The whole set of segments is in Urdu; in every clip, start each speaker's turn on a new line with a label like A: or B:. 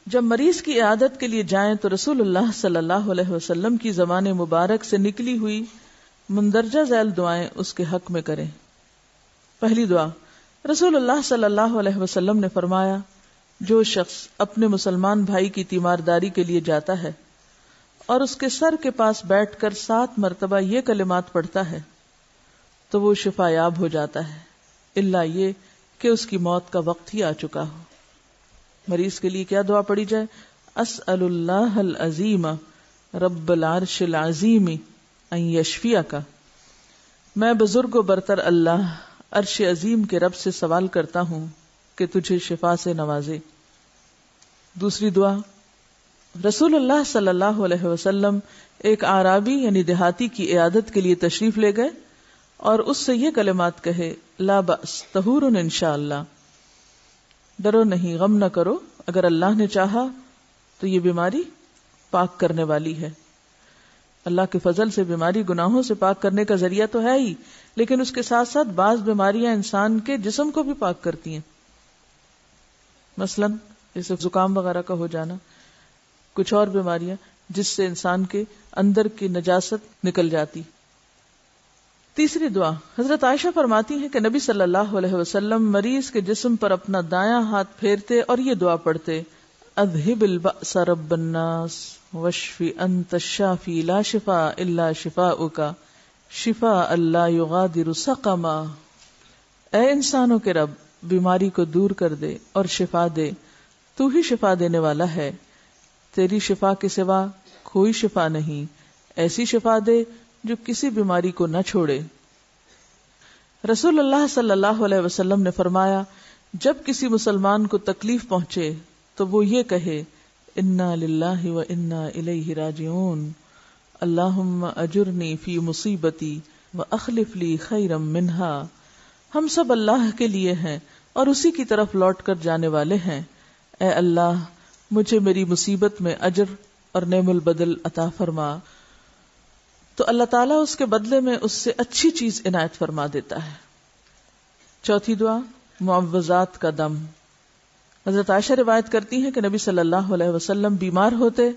A: جب مریض کی عیادت کے لیے جائیں تو رسول اللہ صلی اللہ علیہ وسلم کی زبان مبارک سے نکلی ہوئی مندرجہ ذیل دعائیں اس کے حق میں کریں۔ پہلی دعا، رسول اللہ صلی اللہ علیہ وسلم نے فرمایا، جو شخص اپنے مسلمان بھائی کی تیمارداری کے لیے جاتا ہے اور اس کے سر کے پاس بیٹھ کر 7 مرتبہ یہ کلمات پڑھتا ہے تو وہ شفا یاب ہو جاتا ہے، الا یہ کہ اس کی موت کا وقت ہی آ چکا ہو۔ مریض کے لیے کیا دعا پڑھی جائے؟ اسأل اللہ العظیم رب العرش العظیم ان یشفیک، میں بزرگ و برتر اللہ عرش عظیم کے رب سے سوال کرتا ہوں کہ تجھے شفا سے نوازے۔ دوسری دعا، رسول اللہ صلی اللہ علیہ وسلم ایک اعرابی یعنی دیہاتی کی عیادت کے لیے تشریف لے گئے اور اس سے یہ کلمات کہے، لا بأس طہور انشاءاللہ، ڈرو نہیں، غم نہ کرو، اگر اللہ نے چاہا تو یہ بیماری پاک کرنے والی ہے۔ اللہ کے فضل سے بیماری گناہوں سے پاک کرنے کا ذریعہ تو ہے ہی، لیکن اس کے ساتھ ساتھ بعض بیماریاں انسان کے جسم کو بھی پاک کرتی ہیں، مثلا جیسے زکام وغیرہ کا ہو جانا، کچھ اور بیماریاں جس سے انسان کے اندر کی نجاست نکل جاتی۔ تیسری دعا، حضرت عائشہ فرماتی ہیں کہ نبی صلی اللہ علیہ وسلم مریض کے جسم پر اپنا دایاں ہاتھ پھیرتے اور یہ دعا پڑھتے، اذهب البأس رب الناس واشف انت الشافی لا شفاء الا شفاؤک شفاء لا یغادر سقما، اے انسانوں کے رب، بیماری کو دور کر دے اور شفا دے، تو ہی شفا دینے والا ہے، تیری شفا کے سوا کوئی شفا نہیں، ایسی شفا دے جو کسی بیماری کو نہ چھوڑے۔ رسول اللہ صلی اللہ علیہ وسلم نے فرمایا، جب کسی مسلمان کو تکلیف پہنچے تو وہ یہ کہے، انا للہ و انا الیہ راجعون، اللہم اجرنی فی مصیبتی و اخلف لی خیرا منہا، ہم سب اللہ کے لیے ہیں اور اسی کی طرف لوٹ کر جانے والے ہیں، اے اللہ مجھے میری مصیبت میں اجر اور نعم البدل عطا فرما، تو اللہ تعالیٰ اس کے بدلے میں اس سے اچھی چیز عنایت فرما دیتا ہے۔ چوتھی دعا، معوذات کا دم۔ حضرت عائشہ روایت کرتی ہیں کہ نبی صلی اللہ علیہ وسلم بیمار ہوتے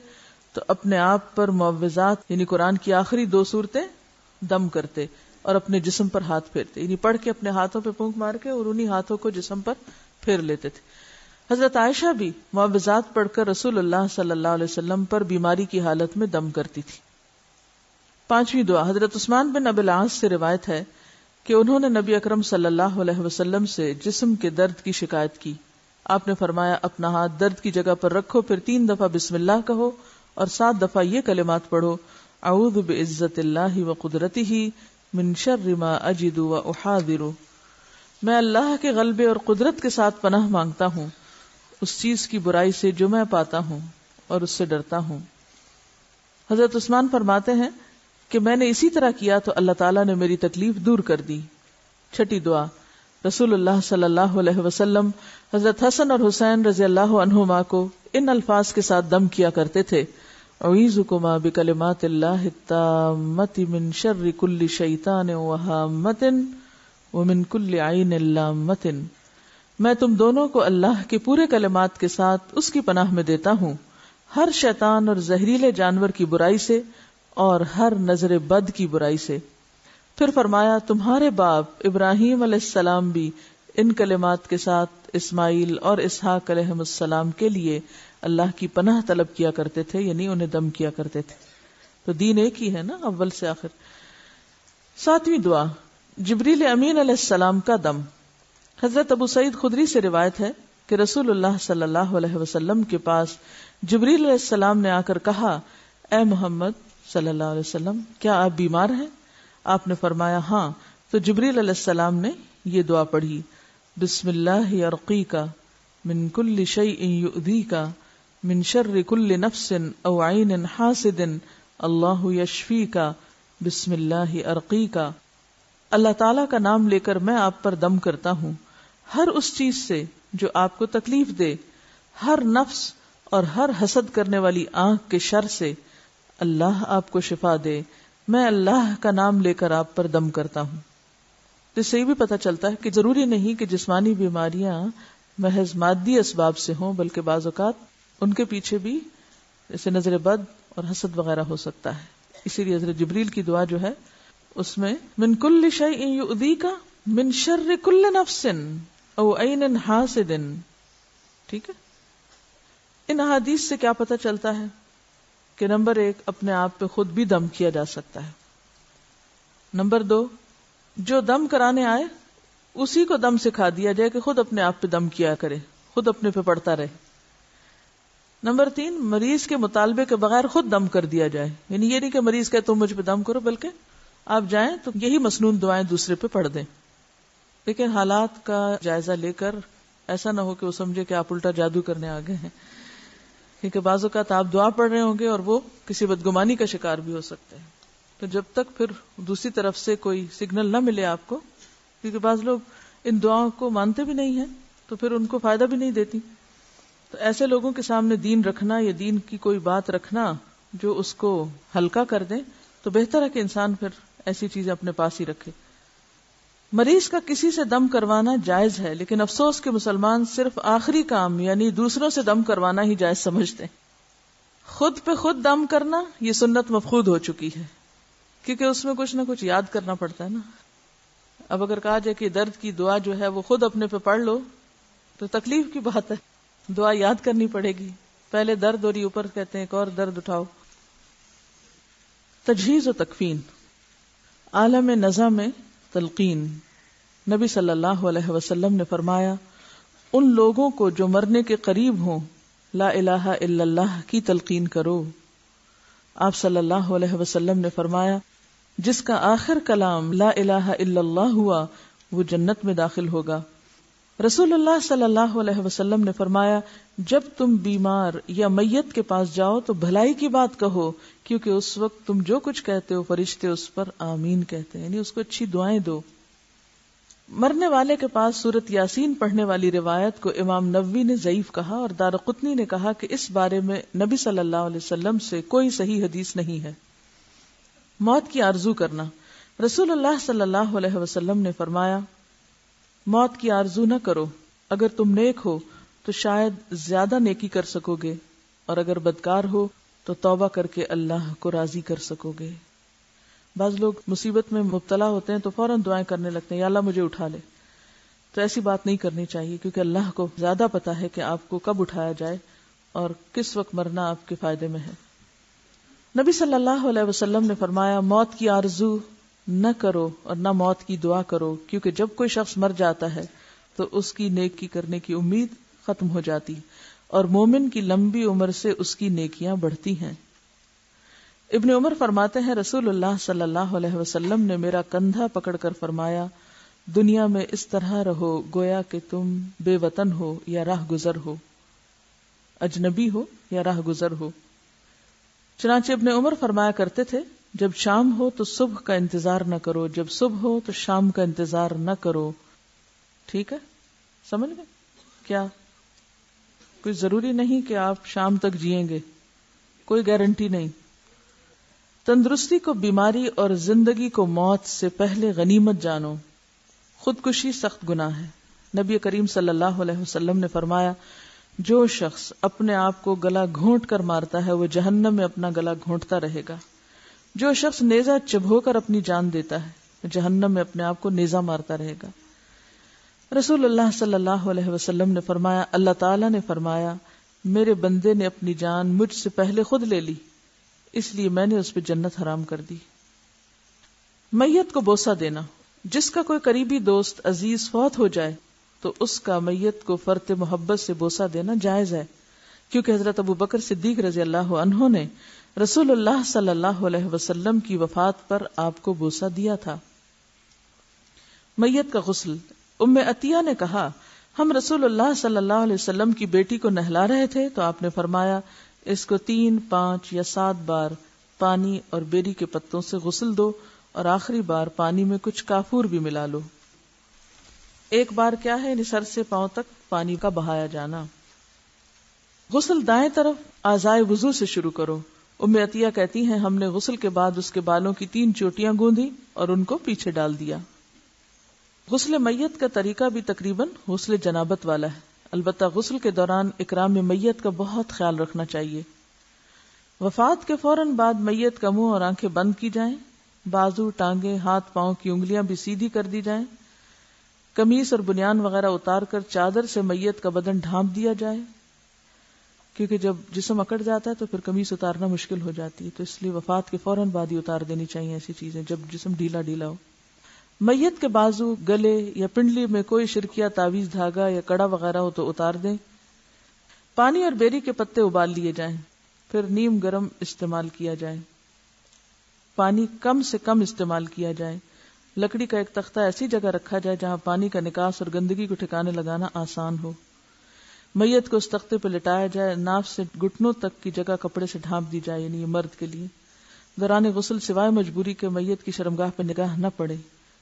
A: تو اپنے آپ پر معوذات یعنی قرآن کی آخری 2 سورتیں دم کرتے اور اپنے جسم پر ہاتھ پھیرتے، یعنی پڑھ کے اپنے ہاتھوں پہ پھونک مار کے اور انہی ہاتھوں کو جسم پر پھیر لیتے تھے۔ حضرت عائشہ بھی معوذات پڑھ کر رسول اللہ صلی اللہ علیہ وسلم پر بیماری کی حالت میں دم کرتی تھی۔ پانچویں دعا، حضرت عثمان بن ابی العاص سے روایت ہے کہ انہوں نے نبی اکرم صلی اللہ علیہ وسلم سے جسم کے درد کی شکایت کی۔ آپ نے فرمایا، اپنا ہاتھ درد کی جگہ پر رکھو، پھر 3 دفعہ بسم اللہ کہو اور 7 دفعہ یہ کلمات پڑھو، اعوذ بعزت اللہ و قدرتہ من شر ما اجد و احاذر، میں اللہ کے غلبے اور قدرت کے ساتھ پناہ مانگتا ہوں اس چیز کی برائی سے جو میں پاتا ہوں اور اس سے ڈرتا ہوں۔ حضرت عثمان فرماتے ہیں کہ میں نے اسی طرح کیا تو اللہ تعالیٰ نے میری تکلیف دور کر دی۔ چھٹی دعا، رسول اللہ صلی اللہ علیہ وسلم حضرت حسن اور حسین رضی اللہ عنہما کو ان الفاظ کے ساتھ دم کیا کرتے تھے، اعوذکما بکلمات اللہ التامۃ من شر کل شیطان وہامۃ ومن کل عین لامۃ، میں تم دونوں کو اللہ کے پورے کلمات کے ساتھ اس کی پناہ میں دیتا ہوں، ہر شیطان اور زہریلے جانور کی برائی سے اور ہر نظر بد کی برائی سے۔ پھر فرمایا، تمہارے باپ ابراہیم علیہ السلام بھی ان کلمات کے ساتھ اسماعیل اور اسحاق علیہ السلام کے لیے اللہ کی پناہ طلب کیا کرتے تھے، یعنی انہیں دم کیا کرتے تھے۔ تو دین ایک ہی ہے نا، اول سے آخر۔ 7ویں دعا، جبریل امین علیہ السلام کا دم۔ حضرت ابو سعید خدری سے روایت ہے کہ رسول اللہ صلی اللہ علیہ وسلم کے پاس جبریل علیہ السلام نے آ کر کہا، اے محمد صلی اللہ علیہ وسلم، کیا آپ بیمار ہیں؟ آپ نے فرمایا ہاں، تو جبریل علیہ السلام نے یہ دعا پڑھی، بسم اللہ ارقیک من کل شیء یؤذیک من شر کل نفس او عین حاسد اللہ یشفیک بسم اللہ ارقیک، اللہ تعالیٰ کا نام لے کر میں آپ پر دم کرتا ہوں ہر اس چیز سے جو آپ کو تکلیف دے، ہر نفس اور ہر حسد کرنے والی آنکھ کے شر سے، اللہ آپ کو شفا دے، میں اللہ کا نام لے کر آپ پر دم کرتا ہوں۔ تو اس سے یہ بھی پتہ چلتا ہے کہ ضروری نہیں کہ جسمانی بیماریاں محض مادی اسباب سے ہوں، بلکہ بعض اوقات ان کے پیچھے بھی جیسے نظر بد اور حسد وغیرہ ہو سکتا ہے. اسی لیے حضرت جبریل کی دعا جو ہے اس میں من کل شیء یؤذیک من شر کل نفس او عین حاسد. ٹھیک ہے. ان احادیث سے کیا پتہ چلتا ہے کہ نمبر 1 اپنے آپ پہ خود بھی دم کیا جا سکتا ہے. نمبر 2 جو دم کرانے آئے اسی کو دم سکھا دیا جائے کہ خود اپنے آپ پہ دم کیا کرے, خود اپنے پہ پڑتا رہے. نمبر 3 مریض کے مطالبے کے بغیر خود دم کر دیا جائے, یعنی یہ نہیں کہ مریض کہے تم مجھ پہ دم کرو, بلکہ آپ جائیں تو یہی مسنون دعائیں دوسرے پہ پڑھ دیں. لیکن حالات کا جائزہ لے کر ایسا نہ ہو کہ وہ سمجھے کہ آپ الٹا جادو کرنے آ گئے ہیں, کیونکہ بعض اوقات آپ دعا پڑھ رہے ہوں گے اور وہ کسی بدگمانی کا شکار بھی ہو سکتے ہیں. تو جب تک پھر دوسری طرف سے کوئی سگنل نہ ملے آپ کو, کیونکہ بعض لوگ ان دعاؤں کو مانتے بھی نہیں ہیں تو پھر ان کو فائدہ بھی نہیں دیتی, تو ایسے لوگوں کے سامنے دین رکھنا یا دین کی کوئی بات رکھنا جو اس کو ہلکا کر دیں, تو بہتر ہے کہ انسان پھر ایسی چیزیں اپنے پاس ہی رکھے. مریض کا کسی سے دم کروانا جائز ہے, لیکن افسوس کہ مسلمان صرف آخری کام یعنی دوسروں سے دم کروانا ہی جائز سمجھتے ہیں. خود پہ خود دم کرنا یہ سنت مفقود ہو چکی ہے, کیونکہ اس میں کچھ نہ کچھ یاد کرنا پڑتا ہے نا. اب اگر کہا جائے کہ درد کی دعا جو ہے وہ خود اپنے پہ پڑھ لو تو تکلیف کی بات ہے, دعا یاد کرنی پڑے گی. پہلے درد اور اوپر کہتے ہیں ایک اور درد اٹھاؤ. تجہیز و تکفین. عالم نزا میں تلقین. نبی صلی اللہ علیہ وسلم نے فرمایا ان لوگوں کو جو مرنے کے قریب ہوں لا الہ الا اللہ کی تلقین کرو. آپ صلی اللہ علیہ وسلم نے فرمایا جس کا آخر کلام لا الہ الا اللہ ہوا وہ جنت میں داخل ہوگا. رسول اللہ صلی اللہ علیہ وسلم نے فرمایا جب تم بیمار یا میت کے پاس جاؤ تو بھلائی کی بات کہو, کیونکہ اس وقت تم جو کچھ کہتے ہو فرشتے اس پر آمین کہتے ہیں, یعنی اس کو اچھی دعائیں دو. مرنے والے کے پاس سورۃ یاسین پڑھنے والی روایت کو امام نووی نے ضعیف کہا, اور دارقطنی نے کہا کہ اس بارے میں نبی صلی اللہ علیہ وسلم سے کوئی صحیح حدیث نہیں ہے. موت کی آرزو کرنا. رسول اللہ صلی اللہ علیہ وسلم نے فرمایا موت کی آرزو نہ کرو, اگر تم نیک ہو تو شاید زیادہ نیکی کر سکو گے, اور اگر بدکار ہو تو توبہ کر کے اللہ کو راضی کر سکو گے. بعض لوگ مصیبت میں مبتلا ہوتے ہیں تو فوراً دعائیں کرنے لگتے ہیں یا اللہ مجھے اٹھا لے, تو ایسی بات نہیں کرنی چاہیے, کیونکہ اللہ کو زیادہ پتا ہے کہ آپ کو کب اٹھایا جائے اور کس وقت مرنا آپ کے فائدے میں ہے. نبی صلی اللہ علیہ وسلم نے فرمایا موت کی آرزو نہ کرو اور نہ موت کی دعا کرو, کیونکہ جب کوئی شخص مر جاتا ہے تو اس کی نیکی کرنے کی امید ختم ہو جاتی, اور مومن کی لمبی عمر سے اس کی نیکیاں بڑھتی ہیں. ابن عمر فرماتے ہیں رسول اللہ صلی اللہ علیہ وسلم نے میرا کندھا پکڑ کر فرمایا دنیا میں اس طرح رہو گویا کہ تم بے وطن ہو یا راہ گزر ہو, اجنبی ہو یا راہ گزر ہو. چنانچہ ابن عمر فرمایا کرتے تھے جب شام ہو تو صبح کا انتظار نہ کرو, جب صبح ہو تو شام کا انتظار نہ کرو. ٹھیک ہے, سمجھ گئے کیا؟ کوئی ضروری نہیں کہ آپ شام تک جئیں گے, کوئی گارنٹی نہیں. تندرستی کو بیماری اور زندگی کو موت سے پہلے غنیمت جانو. خودکشی سخت گناہ ہے. نبی کریم صلی اللہ علیہ وسلم نے فرمایا جو شخص اپنے آپ کو گلا گھونٹ کر مارتا ہے وہ جہنم میں اپنا گلا گھونٹتا رہے گا. جو شخص نیزہ چبھو کر اپنی جان دیتا ہے جہنم میں اپنے آپ کو نیزہ مارتا رہے گا. رسول اللہ صلی اللہ علیہ وسلم نے فرمایا اللہ تعالیٰ نے فرمایا میرے بندے نے اپنی جان مجھ سے پہلے خود لے لی, اس لیے میں نے اس پہ جنت حرام کر دی. میت کو بوسہ دینا. جس کا کوئی قریبی دوست عزیز فوت ہو جائے تو اس کا میت کو فرط محبت سے بوسہ دینا جائز ہے, کیونکہ حضرت ابو بکر صدیق رضی اللہ عنہ نے رسول اللہ صلی اللہ علیہ وسلم کی وفات پر آپ کو بوسہ دیا تھا. میت کا غسل. ام عطیہ نے کہا ہم رسول اللہ صلی اللہ علیہ وسلم کی بیٹی کو نہلا رہے تھے تو آپ نے فرمایا اس کو 3, 5 یا 7 بار پانی اور بیری کے پتوں سے غسل دو, اور آخری بار پانی میں کچھ کافور بھی ملا لو. ایک بار کیا ہے, سر سے پاؤں تک پانی کا بہایا جانا. غسل دائیں طرف اعضائے وضو سے شروع کرو. ام عطیہ کہتی ہیں ہم نے غسل کے بعد اس کے بالوں کی 3 چوٹیاں گوندھی اور ان کو پیچھے ڈال دیا. غسل میت کا طریقہ بھی تقریباً غسل جنابت والا ہے. البتہ غسل کے دوران اکرام میت کا بہت خیال رکھنا چاہیے۔ وفات کے فوراً بعد میت کا منہ اور آنکھیں بند کی جائیں، بازو، ٹانگیں، ہاتھ پاؤں کی انگلیاں بھی سیدھی کر دی جائیں، قمیص اور بنیان وغیرہ اتار کر چادر سے میت کا بدن ڈھانپ دیا جائے، کیونکہ جب جسم اکڑ جاتا ہے تو پھر قمیص اتارنا مشکل ہو جاتی ہے، تو اس لیے وفات کے فوراً بعد ہی اتار دینی چاہیے ایسی چیزیں جب جسم ڈھیلا ڈھیلا ہو۔ میت کے بازو، گلے یا پنڈلی میں کوئی شرکیہ، تعویذ، دھاگا یا کڑا وغیرہ ہو تو اتار دیں۔ پانی اور بیری کے پتے ابال لیے جائیں، پھر نیم گرم استعمال کیا جائے۔ پانی کم سے کم استعمال کیا جائے۔ لکڑی کا ایک تختہ ایسی جگہ رکھا جائے جہاں پانی کا نکاس اور گندگی کو ٹھکانے لگانا آسان ہو۔ میت کو اس تختے پہ لٹایا جائے، ناف سے گھٹنوں تک کی جگہ کپڑے سے ڈھانپ دی جائے، یعنی یہ مرد کے لیے۔ دوران غسل سوائے مجبوری کے میت کی شرمگاہ پہ نگاہ نہ پڑے،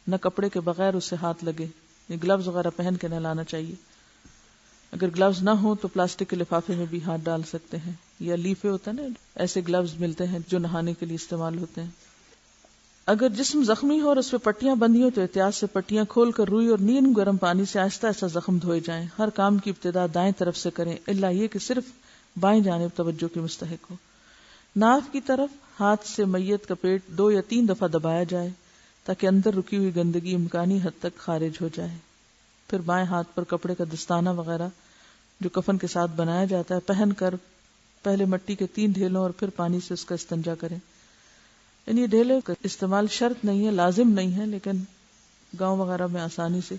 A: نہ کپڑے کے بغیر اسے ہاتھ لگے، یہ گلوز وغیرہ پہن کے نہلانا چاہیے۔ اگر گلوز نہ ہو تو پلاسٹک کے لفافے میں بھی ہاتھ ڈال سکتے ہیں، یا لیفے ہوتا ہے نا، ایسے گلوز ملتے ہیں جو نہانے کے لیے استعمال ہوتے ہیں۔ اگر جسم زخمی ہو اور اس پہ پٹیاں بندھی ہو تو احتیاط سے پٹیاں کھول کر روئی اور نیم گرم پانی سے آہستہ آہستہ زخم دھوئے جائیں۔ ہر کام کی ابتدا دائیں طرف سے کریں، الا یہ کہ صرف بائیں جانب توجہ کی مستحق ہو۔ ناف کی طرف ہاتھ سے میت کا پیٹ 2 یا 3 دفعہ دبایا جائے تاکہ اندر رکی ہوئی گندگی امکانی حد تک خارج ہو جائے۔ پھر بائیں ہاتھ پر کپڑے کا دستانہ وغیرہ جو کفن کے ساتھ بنایا جاتا ہے پہن کر پہلے مٹی کے 3 ڈھیلوں اور پھر پانی سے اس کا استنجا کریں۔ یعنی ڈھیلے کا استعمال شرط نہیں ہے، لازم نہیں ہے، لیکن گاؤں وغیرہ میں آسانی سے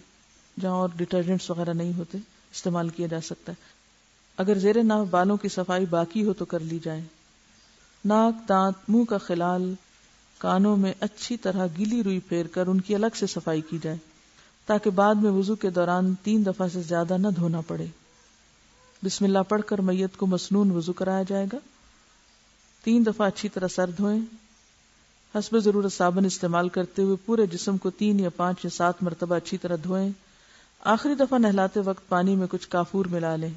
A: جہاں اور ڈٹرجنٹس وغیرہ نہیں ہوتے استعمال کیا جا سکتا ہے۔ اگر زیر ناف بالوں کی صفائی باقی ہو تو کر لی جائے۔ ناک، دانت، منہ کا خلال، کانوں میں اچھی طرح گیلی روئی پھیر کر ان کی الگ سے صفائی کی جائے تاکہ بعد میں وضو کے دوران 3 دفعہ سے زیادہ نہ دھونا پڑے۔ بسم اللہ پڑھ کر میت کو مسنون وضو کرایا جائے گا۔ 3 دفعہ اچھی طرح سر دھوئیں، حسب ضرورت صابن استعمال کرتے ہوئے پورے جسم کو 3 یا 5 یا 7 مرتبہ اچھی طرح دھوئیں۔ آخری دفعہ نہلاتے وقت پانی میں کچھ کافور ملا لیں،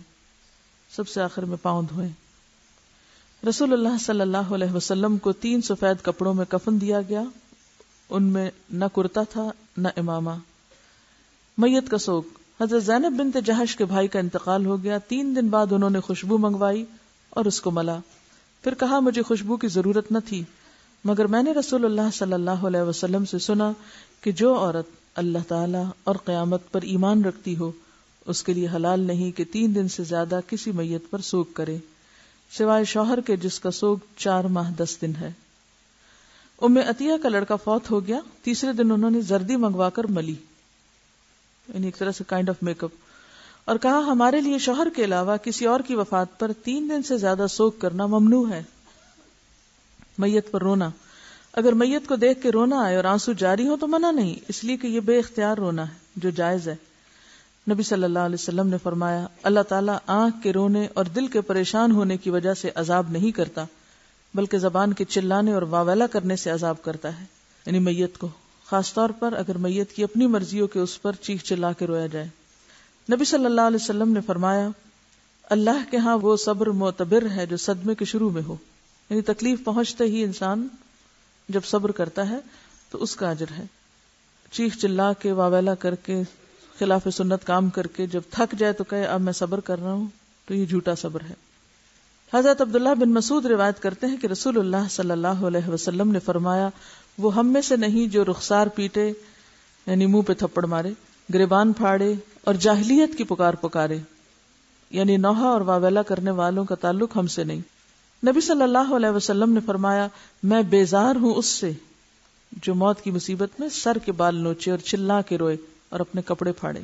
A: سب سے آخر میں پاؤں دھوئیں۔ رسول اللہ صلی اللہ علیہ وسلم کو 3 سفید کپڑوں میں کفن دیا گیا، ان میں نہ کرتا تھا نہ امامہ۔ میت کا سوگ، حضرت زینب بنت جہش کے بھائی کا انتقال ہو گیا۔ 3 دن بعد انہوں نے خوشبو منگوائی اور اس کو ملا، پھر کہا مجھے خوشبو کی ضرورت نہ تھی، مگر میں نے رسول اللہ صلی اللہ علیہ وسلم سے سنا کہ جو عورت اللہ تعالی اور قیامت پر ایمان رکھتی ہو اس کے لیے حلال نہیں کہ 3 دن سے زیادہ کسی میت پر سوگ کرے، سوائے شوہر کے جس کا سوگ 4 ماہ 10 دن ہے۔ ام عطیہ کا لڑکا فوت ہو گیا، تیسرے دن انہوں نے زردی منگوا کر ملی، یعنی ایک طرح سے کائنڈ آف میک اپ، اور کہا ہمارے لیے شوہر کے علاوہ کسی اور کی وفات پر 3 دن سے زیادہ سوگ کرنا ممنوع ہے۔ میت پر رونا، اگر میت کو دیکھ کے رونا آئے اور آنسو جاری ہو تو منع نہیں، اس لیے کہ یہ بے اختیار رونا ہے جو جائز ہے۔ نبی صلی اللہ علیہ وسلم نے فرمایا اللہ تعالیٰ آنکھ کے رونے اور دل کے پریشان ہونے کی وجہ سے عذاب نہیں کرتا، بلکہ زبان کے چلانے اور واویلا کرنے سے عذاب کرتا ہے، یعنی میت کو، خاص طور پر اگر میت کی اپنی مرضی ہو کہ اس پر چیخ چلا کے رویا جائے۔ نبی صلی اللہ علیہ وسلم نے فرمایا اللہ کے ہاں وہ صبر معتبر ہے جو صدمے کے شروع میں ہو، یعنی تکلیف پہنچتے ہی انسان جب صبر کرتا ہے تو اس کا اجر ہے۔ چیخ چلا کے، واویلا کر کے، خلاف سنت کام کر کے جب تھک جائے تو کہے اب میں صبر کر رہا ہوں، تو یہ جھوٹا صبر ہے۔ حضرت عبداللہ بن مسعود روایت کرتے ہیں کہ رسول اللہ صلی اللہ علیہ وسلم نے فرمایا وہ ہم میں سے نہیں جو رخسار پیٹے، یعنی منہ پہ تھپڑ مارے، گریبان پھاڑے اور جاہلیت کی پکار پکارے، یعنی نوحہ اور واویلا کرنے والوں کا تعلق ہم سے نہیں۔ نبی صلی اللہ علیہ وسلم نے فرمایا میں بیزار ہوں اس سے جو موت کی مصیبت میں سر کے بال نوچے اور چلا کے روئے اور اپنے کپڑے پھاڑے۔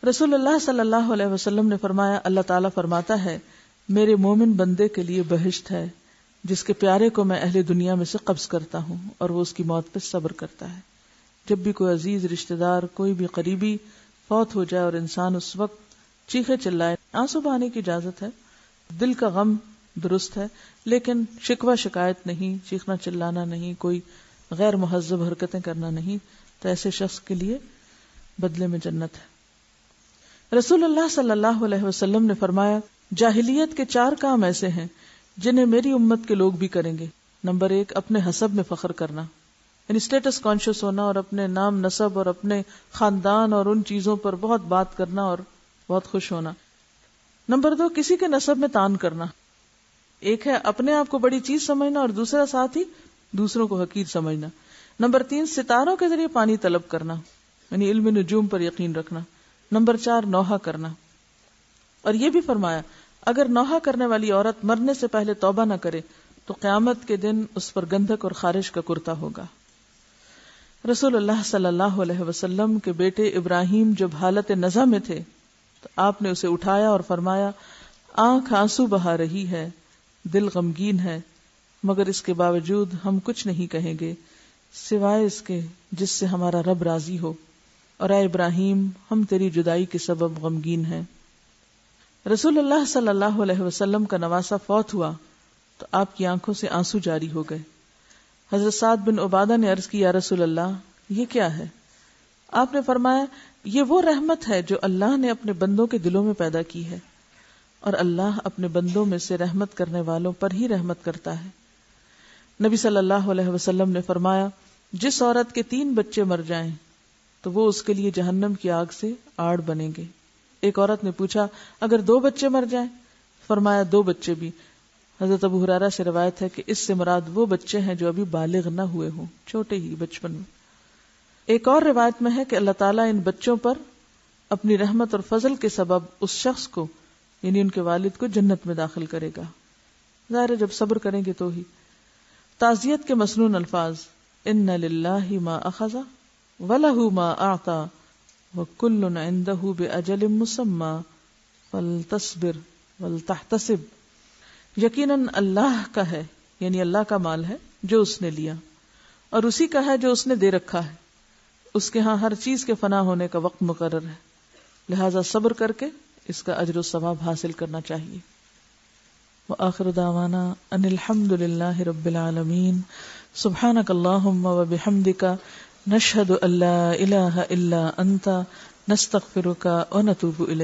A: رسول اللہ صلی اللہ علیہ وسلم نے فرمایا اللہ تعالیٰ فرماتا ہے میرے مومن بندے کے لیے بہشت ہے جس کے پیارے کو میں اہل دنیا میں سے قبض کرتا ہوں اور وہ اس کی موت پہ صبر کرتا ہے۔ جب بھی کوئی عزیز رشتہ دار، کوئی بھی قریبی فوت ہو جائے اور انسان اس وقت چیخے چلائے، آنسو بہانے کی اجازت ہے، دل کا غم درست ہے، لیکن شکوہ شکایت نہیں، چیخنا چلانا نہیں، کوئی غیر مہذب حرکتیں کرنا نہیں، تو ایسے شخص کے لیے بدلے میں جنت ہے۔ رسول اللہ صلی اللہ علیہ وسلم نے فرمایا جاہلیت کے 4 کام ایسے ہیں جنہیں میری امت کے لوگ بھی کریں گے۔ نمبر 1 اپنے حسب میں فخر کرنا، یعنی اسٹیٹس کانشیس ہونا اور اپنے نام نسب اور اپنے خاندان اور ان چیزوں پر بہت بات کرنا اور بہت خوش ہونا۔ نمبر 2، کسی کے نسب میں تان کرنا. ایک ہے اپنے آپ کو بڑی چیز سمجھنا اور دوسرا ساتھ ہی دوسروں کو حقیر سمجھنا. نمبر 3، ستاروں کے ذریعے پانی طلب کرنا، یعنی علم نجوم پر یقین رکھنا. نمبر 4، نوحہ کرنا. اور یہ بھی فرمایا اگر نوحہ کرنے والی عورت مرنے سے پہلے توبہ نہ کرے تو قیامت کے دن اس پر گندھک اور خارش کا کرتا ہوگا. رسول اللہ صلی اللہ علیہ وسلم کے بیٹے ابراہیم جب حالت نزع میں تھے تو آپ نے اسے اٹھایا اور فرمایا آنکھ آنسو بہا رہی ہے، دل غمگین ہے، مگر اس کے باوجود ہم کچھ نہیں کہیں گے سوائے اس کے جس سے ہمارا رب راضی ہو، اور اے ابراہیم ہم تیری جدائی کے سبب غمگین ہیں. رسول اللہ صلی اللہ علیہ وسلم کا نواسہ فوت ہوا تو آپ کی آنکھوں سے آنسو جاری ہو گئے. حضرت سعد بن عبادہ نے عرض کی یا رسول اللہ یہ کیا ہے؟ آپ نے فرمایا یہ وہ رحمت ہے جو اللہ نے اپنے بندوں کے دلوں میں پیدا کی ہے، اور اللہ اپنے بندوں میں سے رحمت کرنے والوں پر ہی رحمت کرتا ہے. نبی صلی اللہ علیہ وسلم نے فرمایا جس عورت کے 3 بچے مر جائیں تو وہ اس کے لیے جہنم کی آگ سے آڑ بنیں گے. ایک عورت نے پوچھا اگر 2 بچے مر جائیں؟ فرمایا 2 بچے بھی. حضرت ابو ہریرہ سے روایت ہے کہ اس سے مراد وہ بچے ہیں جو ابھی بالغ نہ ہوئے ہوں، چھوٹے ہی بچپن میں. ایک اور روایت میں ہے کہ اللہ تعالیٰ ان بچوں پر اپنی رحمت اور فضل کے سبب اس شخص کو یعنی ان کے والد کو جنت میں داخل کرے گا. ظاہر ہے جب صبر کریں گے تو ہی. تعزیت کے مسنون الفاظ ان للہ ما اخذ وَلَهُ ما اعطى وَكُلٌّ عِندَهُ بِأَجَلٍ مُّسَمًّى فَلْتَصْبِرْ وَلْتَحْتَسِبْ. یقیناً اللہ کا ہے یعنی اللہ کا مال ہے جو اس نے لیا، اور اسی کا ہے جو اس نے دے رکھا ہے. اس کے ہاں ہر چیز کے فنا ہونے کا وقت مقرر ہے، لہذا صبر کر کے اس کا اجر و ثواب حاصل کرنا چاہیے. وآخر دعوانا ان الحمد للہ رب العالمین. سبحانک اللہم وبحمدک نشہد ان لا الہ الا انت نستغفرک ونتوب الیک.